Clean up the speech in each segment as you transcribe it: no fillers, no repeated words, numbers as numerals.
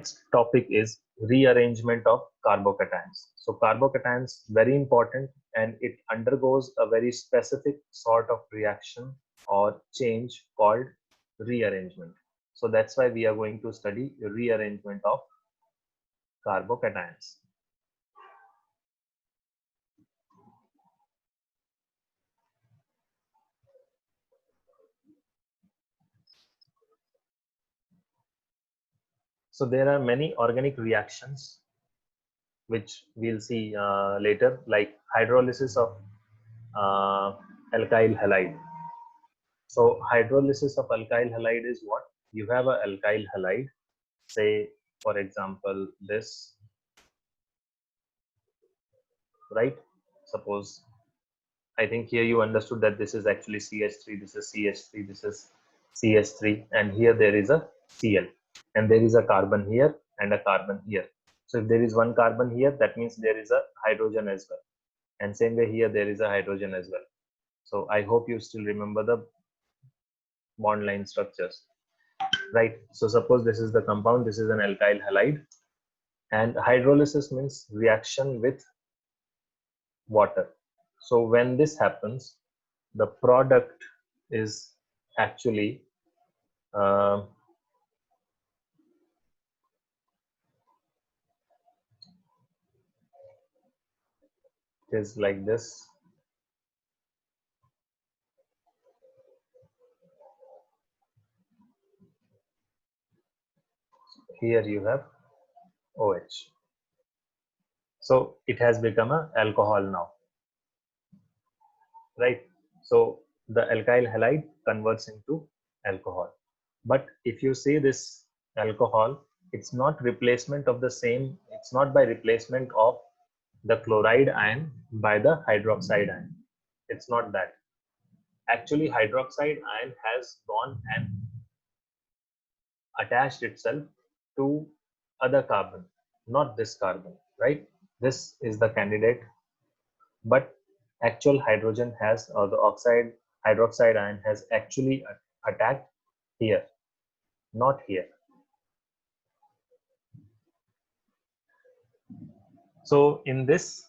next topic is rearrangement of carbocations. So carbocations very important, and it undergoes a very specific sort of reaction or change called rearrangement. So that's why we are going to study rearrangement of carbocations. So there are many organic reactions which we'll see later, like hydrolysis of alkyl halide. So hydrolysis of alkyl halide is what? You have a alkyl halide, say for example this, right? Suppose, I think here you understood that this is actually CH3, this is CH3, this is CH3, and here there is a Cl, and there is a carbon here and a carbon here. So if there is one carbon here, that means there is a hydrogen as well, and same way here there is a hydrogen as well. So I hope you still remember the bond line structures, right? So suppose this is the compound, this is an alkyl halide, and hydrolysis means reaction with water. So when this happens, the product is actually is like this. Here you have OH. So it has become an alcohol now, right? So the alkyl halide converts into alcohol. But if you see this alcohol, it's not replacement of the same, it's not by replacement of the chloride ion by the hydroxide ion. It's not that. Actually, hydroxide ion has gone and attached itself to other carbon, not this carbon, right? This is the candidate, but actual hydrogen has, or the hydroxide ion has actually attacked here, not here. So in this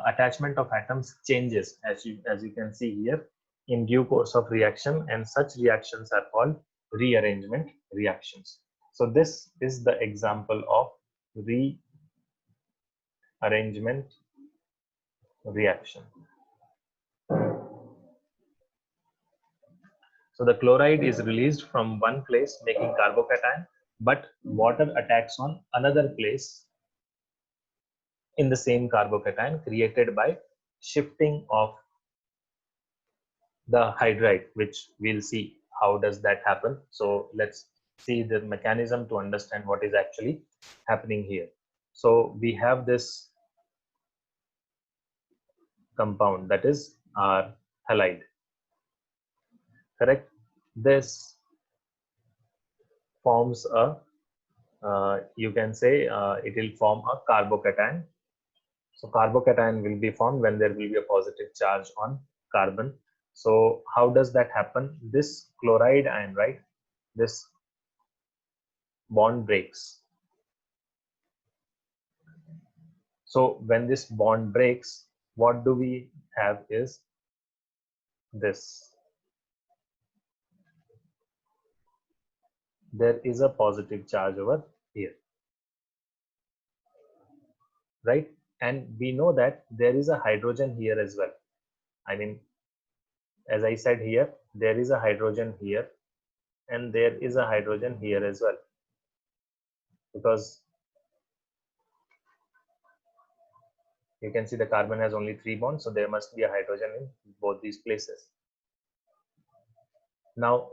attachment of atoms changes, as you can see here, in due course of reaction, and such reactions are called rearrangement reactions. So this is the example of rearrangement reaction. So the chloride is released from one place making carbocation, but water attacks on another place in the same carbocation created by shifting of the hydride, which we'll see how does that happen. So let's see the mechanism to understand what is actually happening here. So we have this compound, that is our halide, correct? This forms a you can say it will form a carbocation. So carbocation will be formed when there will be a positive charge on carbon. So how does that happen? This chloride ion, right? This bond breaks. So when this bond breaks, what do we have is this. There is a positive charge over here, right? And we know that there is a hydrogen here as well. I mean, as I said here, there is a hydrogen here and there is a hydrogen here as well, because you can see the carbon has only 3 bonds, so there must be a hydrogen in both these places. Now,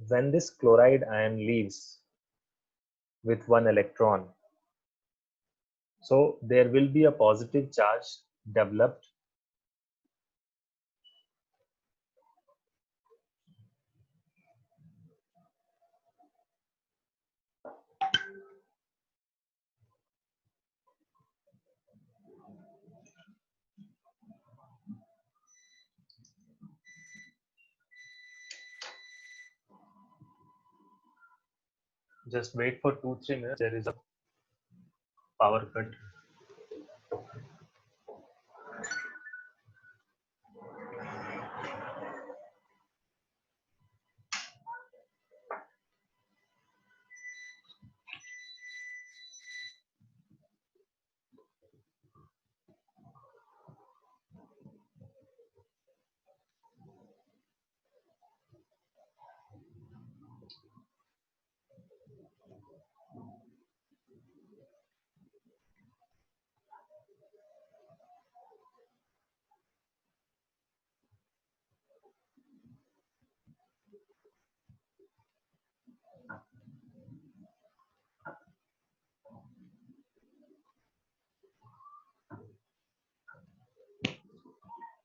when this chloride ion leaves with 1 electron, so there will be a positive charge developed Just wait for 2-3 minutes. There is a power cut.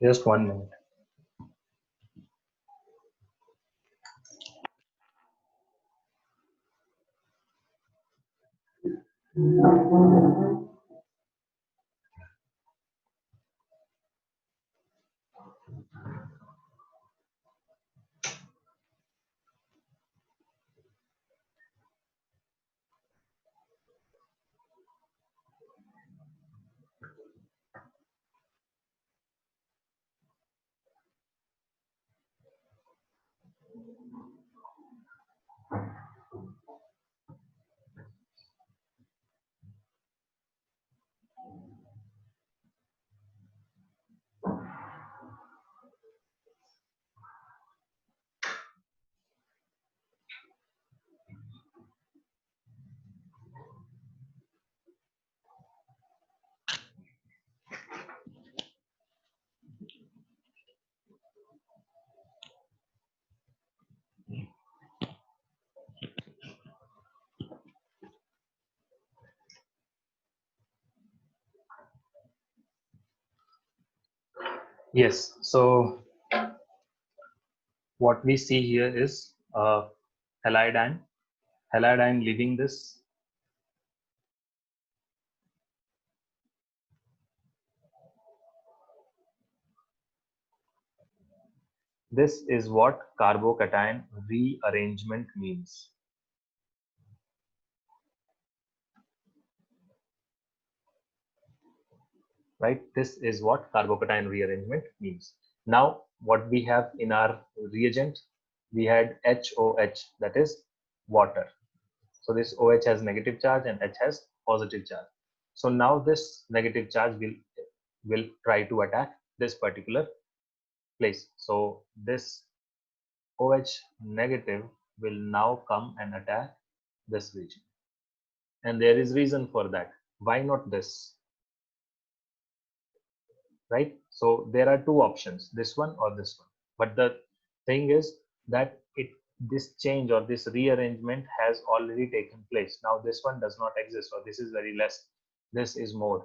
Just 1 minute. Yes, so what we see here is halide ion leaving this. This is what carbocation rearrangement means. Right? This is what carbocation rearrangement means. Now, what we have in our reagent, we had HOH, that is water. So this OH has negative charge and H has positive charge. So now this negative charge will try to attack this particular place. So this OH negative will now come and attack this region. And there is reason for that. Why not this? Right? So there are two options, this one or this one. But the thing is that this change or this rearrangement has already taken place. Now this one does not exist, or this is very less. This is more.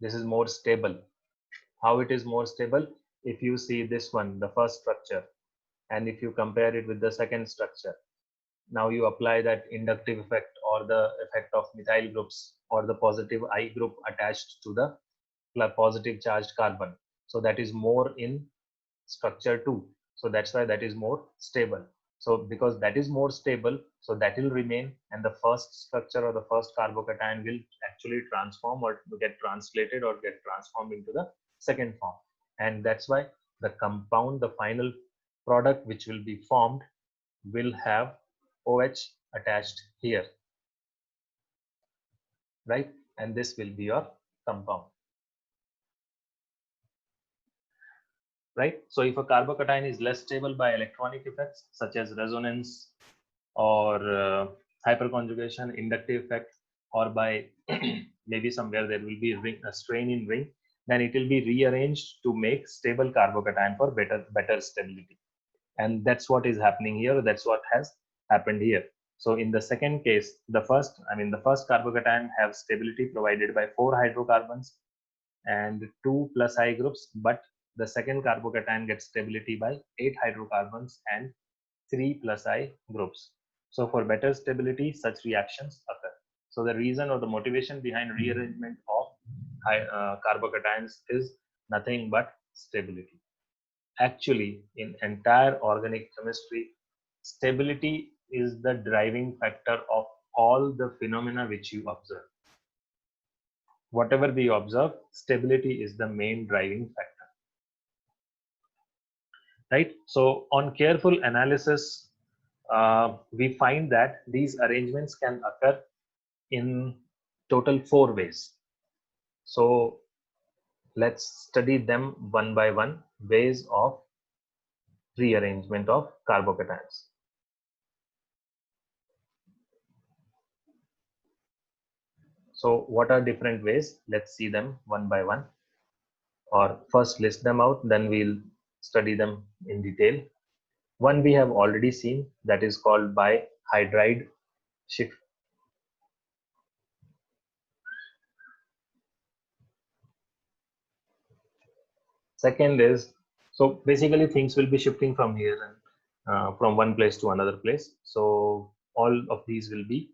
This is more stable. How it is more stable? If you see this one, the first structure, and if you compare it with the second structure, now you apply that inductive effect or the effect of methyl groups or the positive I group attached to the positive charged carbon. So that is more in structure 2. So that's why that is more stable. So because that is more stable, so that will remain, and the first structure or the first carbocation will actually transform or get translated or get transformed into the second form. And that's why the compound, the final product which will be formed, will have OH attached here, right? And this will be your compound, right? So if a carbocation is less stable by electronic effects such as resonance or hyperconjugation, inductive effect, or by maybe somewhere there will be a strain in ring, then it will be rearranged to make stable carbocation for better stability. And that's what is happening here. That's what has happened here. So in the second case, the first carbocation have stability provided by 4 hydrocarbons and 2 plus I groups, but the second carbocation gets stability by 8 hydrocarbons and 3 plus I groups. So for better stability, such reactions occur. So the reason or the motivation behind rearrangement of carbocations is nothing but stability. Actually, in entire organic chemistry, stability is the driving factor of all the phenomena which you observe. Whatever we observe, stability is the main driving factor, right? So on careful analysis, we find that these arrangements can occur in total 4 ways. So let's study them one by one, ways of rearrangement of carbocations. So what are different ways? Let's see them one by one, or first list them out, then we'll study them in detail. One we have already seen, that is called by hydride shift. Second is, so basically things will be shifting from here and from one place to another place. So all of these will be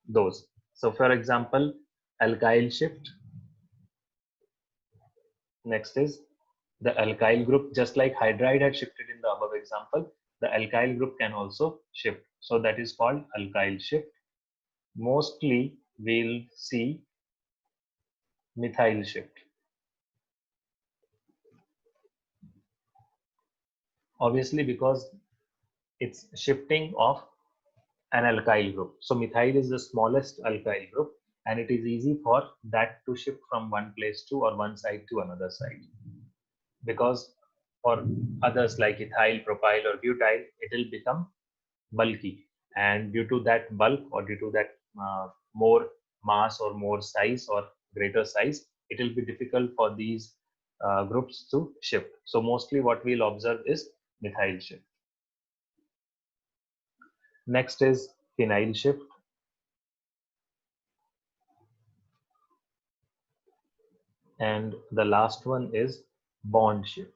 those. So for example, alkyl shift. Next is the alkyl group, just like hydride had shifted in the above example, the alkyl group can also shift. So that is called alkyl shift. Mostly we'll see methyl shift. Obviously, because it's shifting of an alkyl group. So methyl is the smallest alkyl group, and it is easy for that to shift from one place to or one side to another side. Because for others like ethyl, propyl, or butyl, it will become bulky, and due to that bulk or due to that more mass or more size or greater size, it will be difficult for these groups to shift. So mostly what we'll observe is methyl shift. Next is phenyl shift. And the last one is bond shift.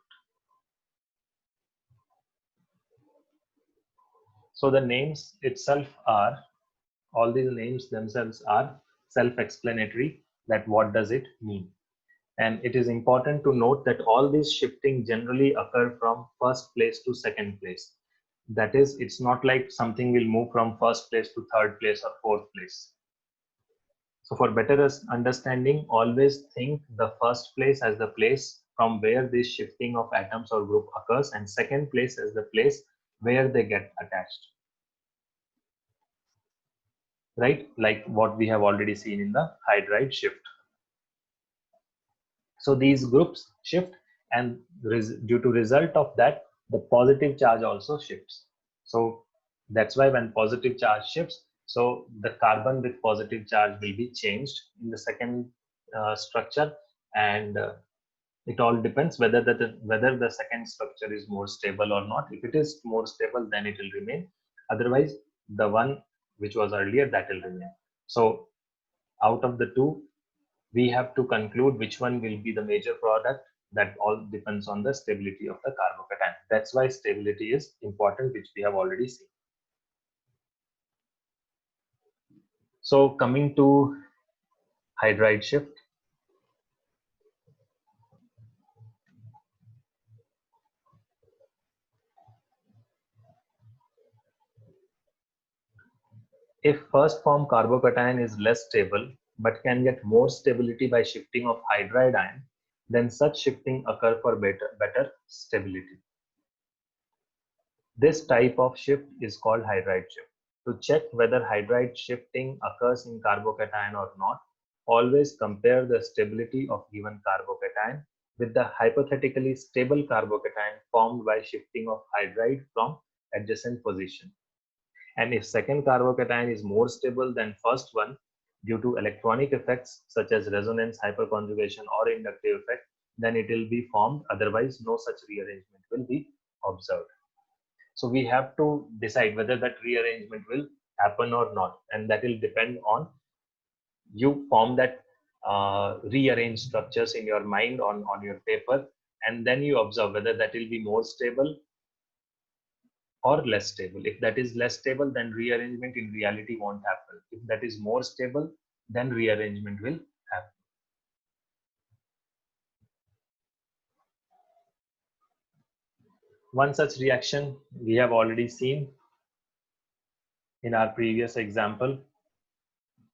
So the names itself are, all these names themselves are self-explanatory, that what does it mean. And it is important to note that all this shifting generally occur from first place to second place. That is, it's not like something will move from first place to third place or fourth place. So for better understanding, always think the first place as the place from where this shifting of atoms or group occurs, and second place as the place where they get attached. Right? Like what we have already seen in the hydride shift. So these groups shift, and due to result of that, the positive charge also shifts. So that's why when positive charge shifts, so the carbon with positive charge will be changed in the second structure, and it all depends whether the second structure is more stable or not. If it is more stable, then it will remain. Otherwise, the one which was earlier, that will remain. So out of the two, we have to conclude which one will be the major product. That all depends on the stability of the carbocation. That's why stability is important, which we have already seen. So coming to hydride shift. If first form carbocation is less stable but can get more stability by shifting of hydride ion, then such shifting occur for better stability. This type of shift is called hydride shift. To check whether hydride shifting occurs in carbocation or not, always compare the stability of given carbocation with the hypothetically stable carbocation formed by shifting of hydride from adjacent position. And if second carbocation is more stable than first one due to electronic effects such as resonance, hyperconjugation, or inductive effect, then it will be formed. Otherwise, no such rearrangement will be observed. So we have to decide whether that rearrangement will happen or not, and that will depend on you form that rearranged structures in your mind on your paper, and then you observe whether that will be more stable or less stable. If that is less stable, then rearrangement in reality won't happen. If that is more stable, then rearrangement will happen. One such reaction we have already seen, in our previous example,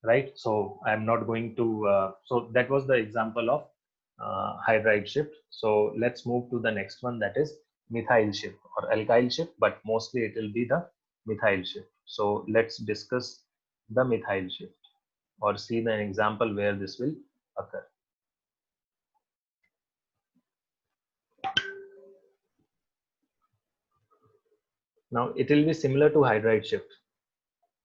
right? So I'm not going to, so that was the example of hydride shift. So let's move to the next one, that is methyl shift or alkyl shift, but mostly it will be the methyl shift. So let's discuss the methyl shift or see the example where this will occur. Now it will be similar to hydride shift,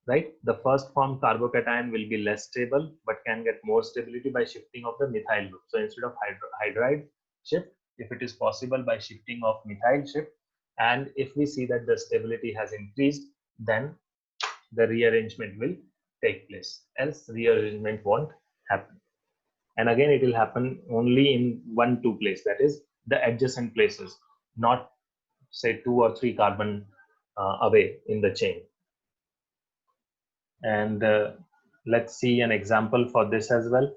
right? The first form carbocation will be less stable, but can get more stability by shifting of the methyl group. So instead of hydride shift, if it is possible by shifting of methyl shift, and if we see that the stability has increased, then the rearrangement will take place. Else rearrangement won't happen. And again, it will happen only in 1-2 place, that is the adjacent places, not say 2 or 3 carbon away in the chain. And let's see an example for this as well.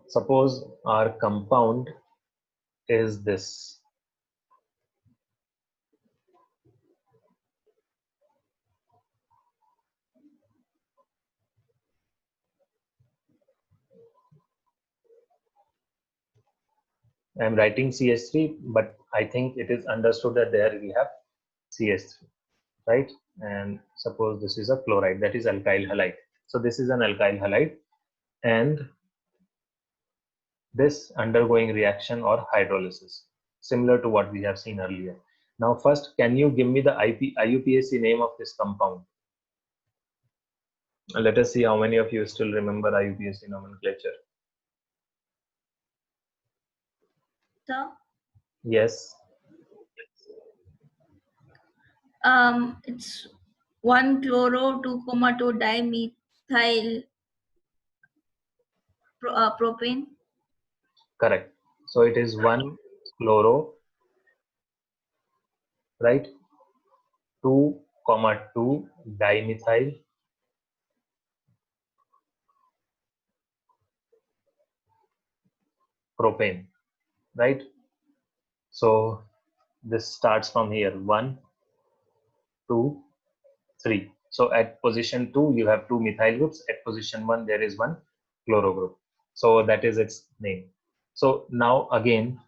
Suppose our compound is this. I'm writing CH3, but I think it is understood that there we have CH3, right? And suppose this is a chloride, that is alkyl halide. So this is an alkyl halide, and this undergoing reaction or hydrolysis, similar to what we have seen earlier. Now, first, can you give me the IUPAC name of this compound? Let us see how many of you still remember IUPAC nomenclature. Sir? Yes. It's 1-chloro-2,2-dimethyl propane. Correct. So it is 1-chloro, right? 2,2-dimethyl propane, right? So this starts from here, 1, 2, 3. So at position 2, you have 2 methyl groups. At position 1, there is 1 chloro group. So that is its name. So now again,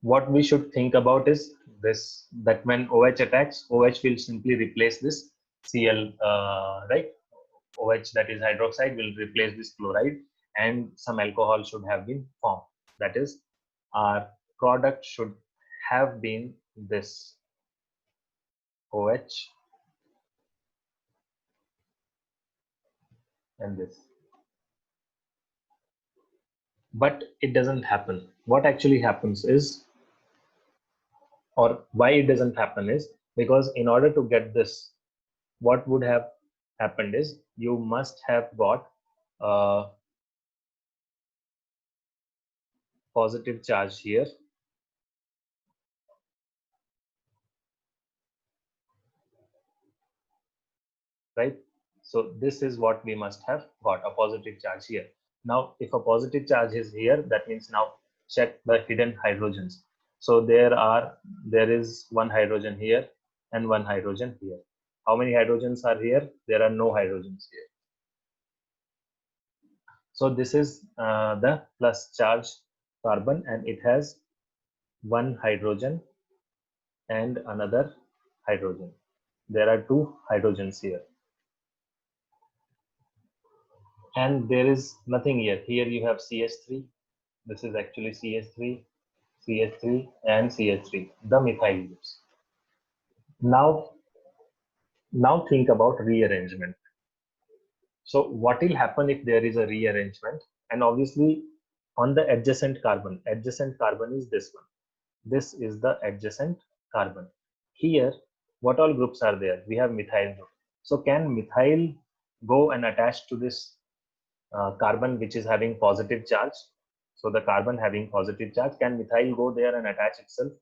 what we should think about is this, that when OH attacks, OH will simply replace this Cl, right? OH, that is hydroxide, will replace this chloride, and some alcohol should have been formed. That is, our product should have been this OH and this. But it doesn't happen. What actually happens is, or why it doesn't happen is, because in order to get this, what would have happened is you must have got a positive charge here, right? So this is what we must have got, a positive charge here. Now, if a positive charge is here, that means now check the hidden hydrogens. So there is one hydrogen here and one hydrogen here. How many hydrogens are here? There are no hydrogens here. So this is the plus charge carbon, and it has one hydrogen and another hydrogen. There are two hydrogens here. And there is nothing here. Here you have CH3. This is actually CH3, CH3, and CH3, the methyl groups. Now think about rearrangement. So what will happen if there is a rearrangement? And obviously on the adjacent carbon is this one. This is the adjacent carbon. Here, what all groups are there? We have methyl group. So can methyl go and attach to this carbon which is having positive charge? So the carbon having positive charge, can methyl go there and attach itself?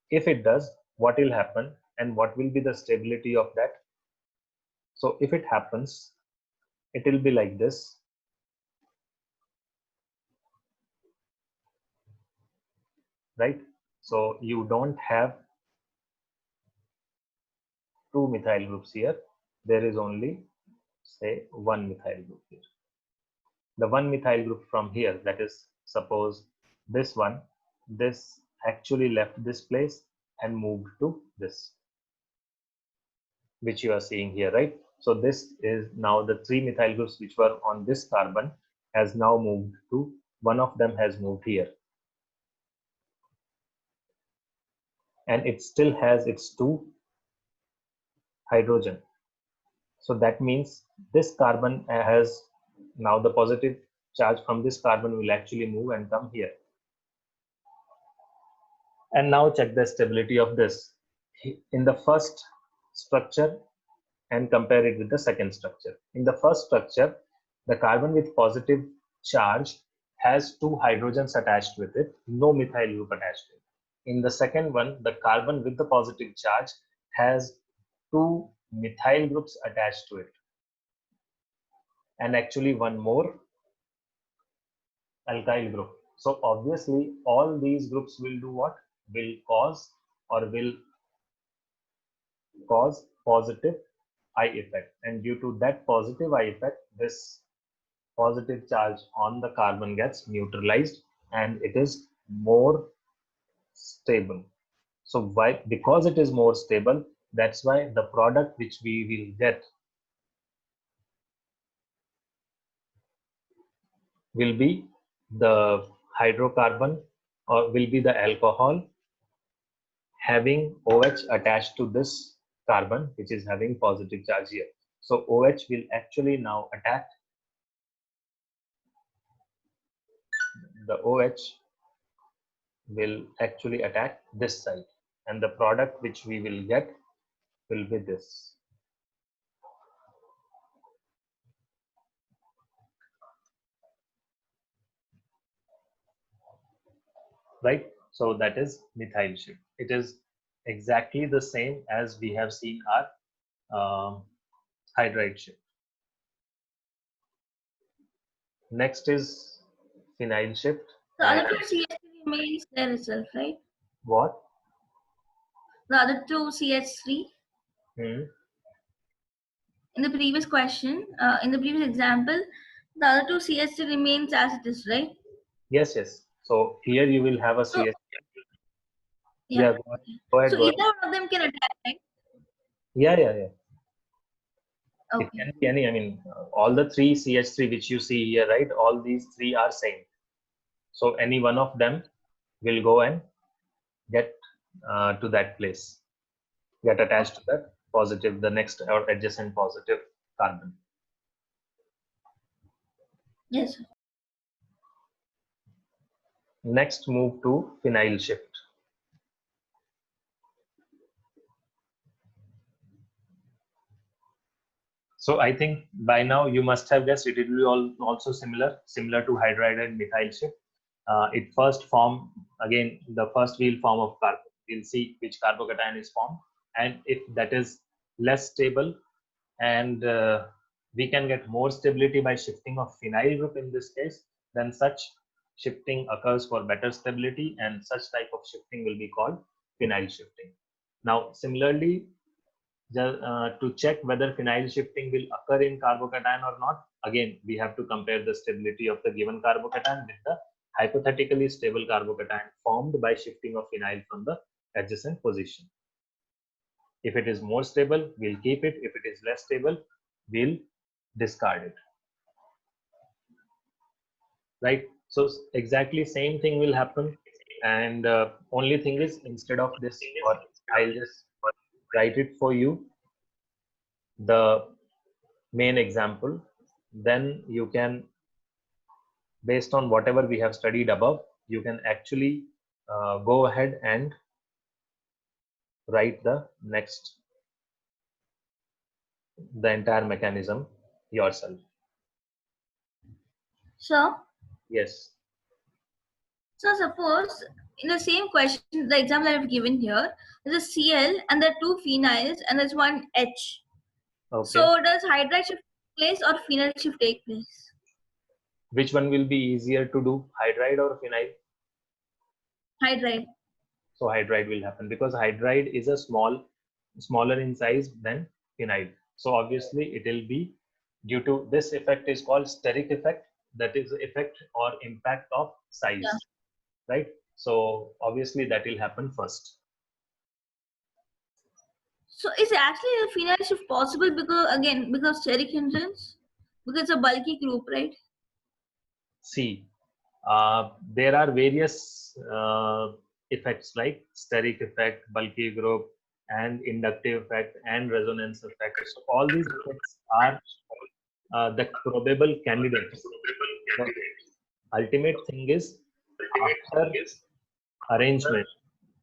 If it does, what will happen and what will be the stability of that? So if it happens, it will be like this. Right? So you don't have two methyl groups here. There is only, say, one methyl group here. The one methyl group from here, that is, suppose this one, this actually left this place and moved to this, which you are seeing here, right? So this is now the three methyl groups which were on this carbon has now moved to, one of them has moved here. And it still has its two hydrogen. So that means this carbon has now the positive charge from this carbon will actually move and come here. And now check the stability of this in the first structure and compare it with the second structure. In the first structure, the carbon with positive charge has two hydrogens attached with it, no methyl group attached to it. In the second one, the carbon with the positive charge has two methyl groups attached to it, and actually one more alkyl group. So obviously all these groups will do what? Will cause positive I effect, and due to that positive I effect, this positive charge on the carbon gets neutralized and it is more stable. So why? Because it is more stable, that's why the product which we will get will be the hydrocarbon, or will be the alcohol having OH attached to this carbon which is having positive charge here. So OH will actually now attack, the OH will actually attack this side, and the product which we will get will be this. Right? So that is methyl shift. It is exactly the same as we have seen our hydride shift. Next is phenyl shift. The other two CH3 remains there itself, right? What? The other two CH3 in the previous question, in the previous example, the other two CH3 remains as it is, right? Yes, yes. So here you will have a So, CH. yeah. Go ahead. So Go ahead. either one of them can attack, right? Yeah. Okay. It can be any. I mean, all the three CH3 which you see here, right? All these three are same. So any one of them will go and get to that place, get attached to that positive, the next or adjacent positive carbon. Yes. Next, move to phenyl shift. So I think by now you must have guessed it will be also similar to hydride and methyl shift. It first form, again, the first we'll form of carbon. We'll see which carbocation is formed, and if that is less stable, and we can get more stability by shifting of phenyl group in this case, then such shifting occurs for better stability, and such type of shifting will be called phenyl shifting. Now, similarly, to check whether phenyl shifting will occur in carbocation or not, again, we have to compare the stability of the given carbocation with the hypothetically stable carbocation formed by shifting of phenyl from the adjacent position. If it is more stable, we'll keep it. If it is less stable, we'll discard it. Right? So exactly same thing will happen. And only thing is, instead of this, or I'll just write it for you, the main example, then you can, based on whatever we have studied above, you can actually go ahead and write the entire mechanism yourself. So, yes. So suppose in the same question, the example that I've given here, there's a Cl and there are two phenyls and there's one H. Okay. So does hydride shift take place or phenyl shift take place? Which one will be easier to do, hydride or phenyl? Hydride. So hydride will happen because hydride is a small smaller in size than phenyl. So obviously it will be due to this effect is called steric effect, that is effect or impact of size, Yeah. right? So obviously that will happen first. So is actually a phenyl shift possible because steric hindrance? Because it's a bulky group, right? See, there are various effects like steric effect, bulky group, and inductive effect and resonance effect. So all these effects are the probable candidates. The ultimate thing is after arrangement,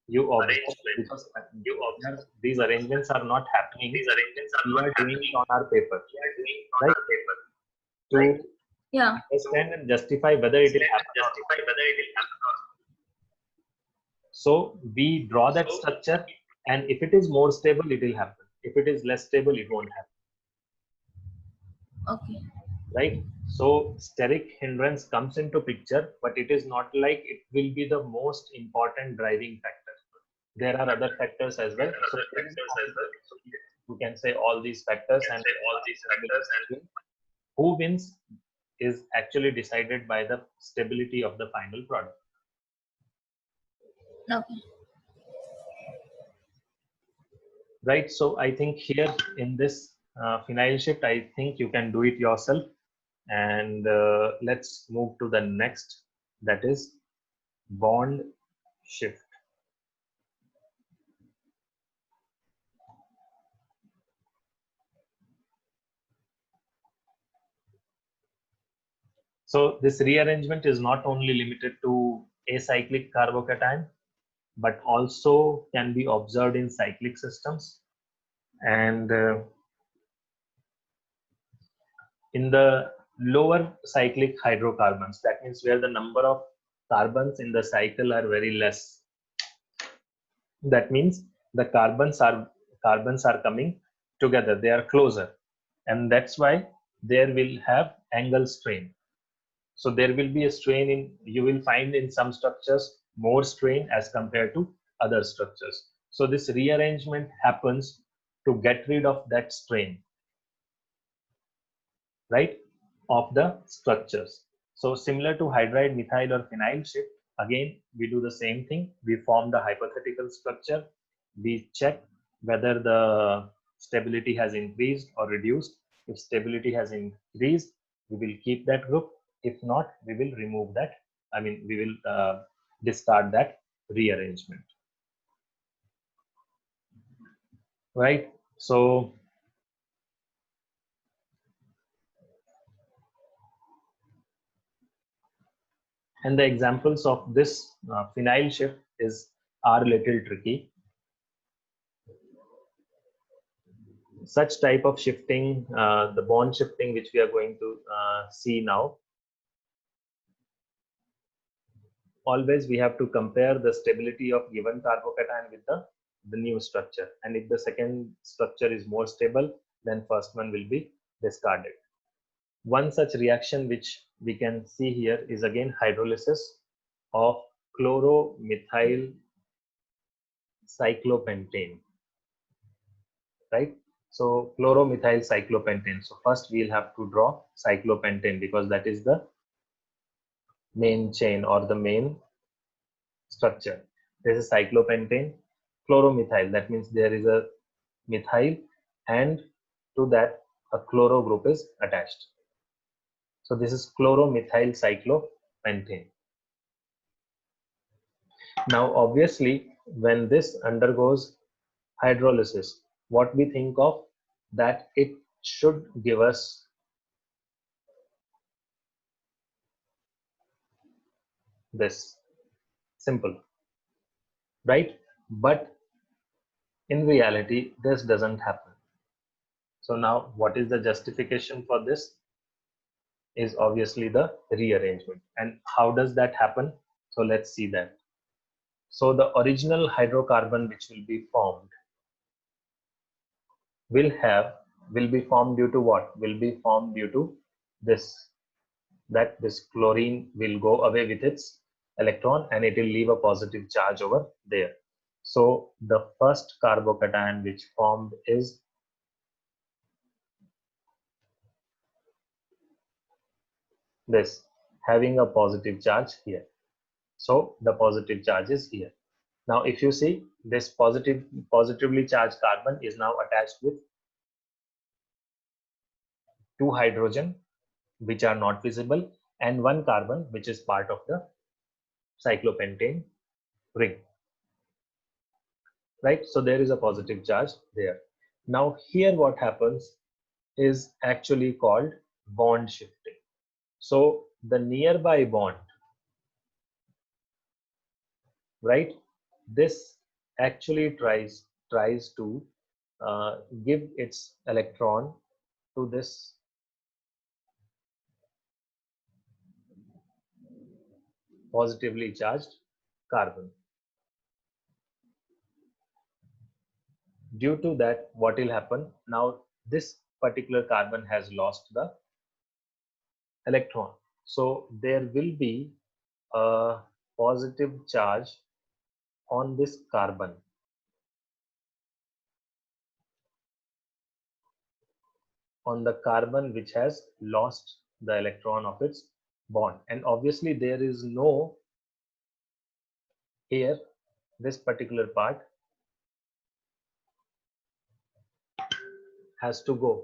you observe, because these arrangements are not happening, we are doing it on our paper, right? To Yeah. understand and justify whether it will happen or not. So we draw that structure, and if it is more stable, it will happen. If it is less stable, it won't happen. Okay. Right? So steric hindrance comes into picture, but it is not like it will be the most important driving factor. There are other factors as well. So you can say all these factors, and who wins is actually decided by the stability of the final product. Okay. Right? So I think here in this phenyl shift, I think you can do it yourself. And let's move to the next, that is bond shift. So this rearrangement is not only limited to acyclic carbocation, but also can be observed in cyclic systems. And in the lower cyclic hydrocarbons, that means where the number of carbons in the cycle are very less. That means the carbons are coming together, they are closer, and that's why there will have angle strain. So there will be a strain in, you will find in some structures more strain as compared to other structures. So this rearrangement happens to get rid of that strain, right, of the structures. So similar to hydride, methyl, or phenyl shift, again we do the same thing. We form the hypothetical structure. We check whether the stability has increased or reduced. If stability has increased, we will keep that group. If not, we will remove that. I mean, we will discard that rearrangement. Right? So and the examples of this phenyl shift are a little tricky. Such type of shifting, the bond shifting, which we are going to see now, always we have to compare the stability of given carbocation with the new structure. And if the second structure is more stable, then first one will be discarded. One such reaction which we can see here is again hydrolysis of chloromethyl cyclopentane, right? So chloromethyl cyclopentane. So first we'll have to draw cyclopentane because that is the main chain or the main structure. This is cyclopentane, chloromethyl. That means there is a methyl, and to that a chloro group is attached. So this is chloromethyl cyclopentane. Now obviously when this undergoes hydrolysis, what we think of, that it should give us this, simple, right? But in reality this doesn't happen. So now what is the justification for this? Is obviously the rearrangement. And how does that happen? So let's see that. So the original hydrocarbon which will be formed will be formed due to what? Will be formed due to this, that this chlorine will go away with its electron and it will leave a positive charge over there. So the first carbocation which formed is this, having a positive charge here. So the positive charge is here. Now if you see, this positively charged carbon is now attached with two hydrogen which are not visible and one carbon which is part of the cyclopentane ring, right? So there is a positive charge there. Now here what happens is actually called bond shifting. So the nearby bond, right, this actually tries to give its electron to this positively charged carbon. Due to that, what will happen now, this particular carbon has lost the electron, so there will be a positive charge on this carbon, which has lost the electron of its bond, and obviously there is no here, this particular part has to go,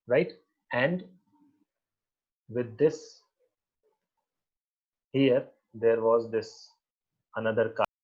right? And with this here there was this another